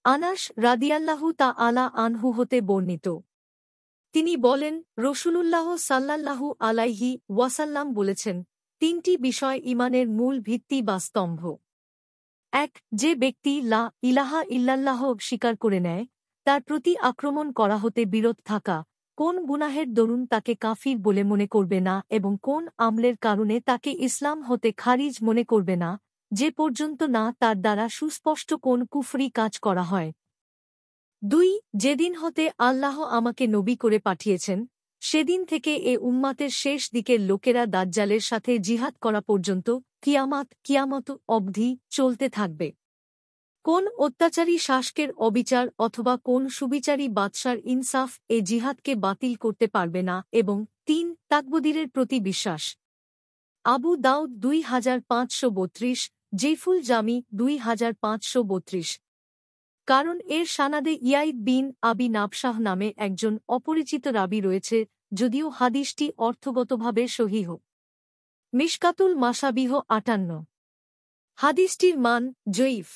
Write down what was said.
আনাস রাদিয়াল্লাহু তাআলা আনহু হতে বর্ণিত। তিনি বলেন, রাসূলুল্লাহ সাল্লাল্লাহু আলাইহি ওয়াসাল্লাম বলেছেন, তিনটি বিষয় ঈমানের মূল ভিত্তি বা স্তম্ভ। ১. যে ব্যক্তি লা ইলাহা ইল্লাল্লাহ স্বীকার করে নেয়, তার প্রতি আক্রমণ করা হতে বিরত থাকা, কোন গুনাহের দরুন তাকে কাফির বলে মনে করবে না এবং কোন আমলের কারণে তাকে ইসলাম হতে খারিজ মনে করবে না, যে পর্যন্ত না তার দ্বারা সুস্পষ্ট কোন কুফরি কাজ করা হয়। ২. যেদিন হতে আল্লাহ আমাকে নবী করে পাঠিয়েছেন, সেদিন থেকে এ উম্মাতের শেষ দিকের লোকেরা দাজ্জালের সাথে জিহাদ করা পর্যন্ত কিয়ামত অবধি চলতে থাকবে। কোন অত্যাচারী শাসকের অবিচার অথবা কোন সুবিচারী বাদশার ইনসাফ এ জিহাদকে বাতিল করতে পারবে না। এবং ৩. তাকবীরের প্রতি বিশ্বাস। আবু দাউদ ২৫৩২, জেইফুল জামি ২৫৩২। কারণ এর সানাদে ইয়াইদ বিন আবি নাবশাহ নামে একজন অপরিচিত রাবী রয়েছে, যদিও হাদিসটি অর্থগতভাবে সহিহ। মিশকাতুল মাসাবিহ ৫৮। হাদিসটির মান জয়ীফ।